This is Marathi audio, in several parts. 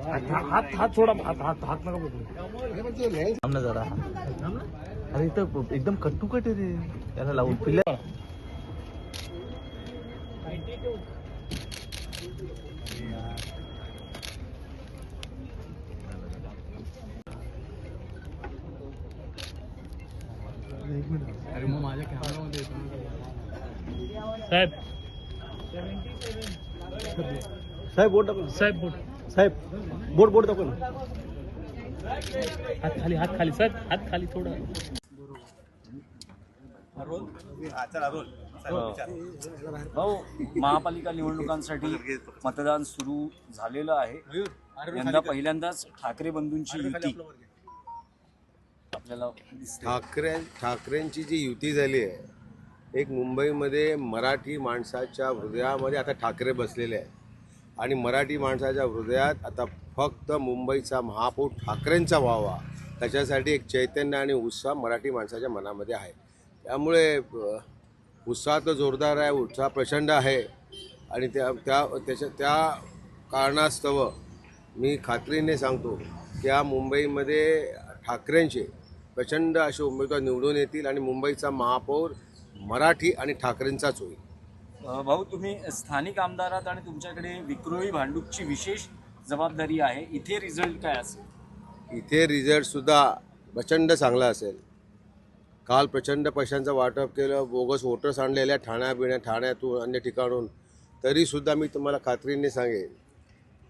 हात हात सोडा, हात हात नका बघू. थांब ना जरा. अरे इथं एकदम कट्टुकट आहे रे, त्याला लावून पिल्ल्या. अरे मग माझ्या कॅमेरामध्ये साहेब साहेब बोट दाखव. साहेब बोट, साहेब बोट दाखव ना. हात खाली साहेब, हात खाली थोडा. भाऊ, महापालिका निवडणुकांसाठी मतदान सुरू झालेलं आहे. यंदा पहिल्यांदाच ठाकरे बंधूंची युती आपल्याला दिसते. ठाकरेंची जी युती झाली आहे, एक मुंबईमध्ये मराठी माणसाच्या हृदयामध्ये आता ठाकरे बसलेले आहेत आणि मराठी माणसाच्या हृदयात आता फक्त मुंबईचा महापौर ठाकरेंचा व्हावा, त्याच्यासाठी एक चैतन्य आणि उत्साह मराठी माणसाच्या मनामध्ये आहे. त्यामुळे उत्साह तर जोरदार आहे, उत्साह प्रचंड आहे आणि त्या कारणास्तव मी खात्रीने सांगतो की या मुंबईमध्ये ठाकरेंचे प्रचंड असे उमेदवार निवडून येतील आणि मुंबईचा महापौर मराठी आणि ठाकरेंचाच होईल. भाऊ, तुम्ही स्थानिक आमदार आहात आणि तुमच्याकडे विक्रोळी भांडूपची विशेष जबाबदारी आहे. इथे रिझल्ट काय असेल? इथे रिझल्टसुद्धा प्रचंड चांगला असेल. काल प्रचंड पैशांचं वाटप केलं, बोगस वोटर्स आणलेल्या ठाण्यातून अन्य ठिकाणून, तरीसुद्धा मी तुम्हाला खात्रीने सांगेन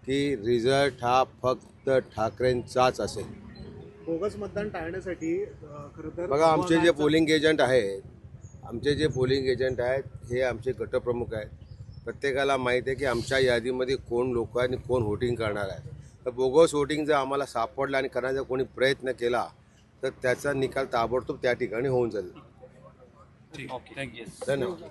की रिझल्ट हा फक्त ठाकरेंचाच असेल. बोगस मतदान टाळण्यासाठी खरं तर बघा, आमचे जे पोलिंग एजंट आहेत हे आमचे गटप्रमुख आहेत. प्रत्येकाला माहीत आहे की आमच्या यादीमध्ये कोण लोक आहेत आणि कोण व्होटिंग करणार आहे. तर बोगस वोटिंग जर आम्हाला सापडलं आणि करण्याचा कोणी प्रयत्न केला तर त्याचा निकाल ताबडतोब त्या ठिकाणी होऊन जाईल. Okay, thank you. धन्यवाद.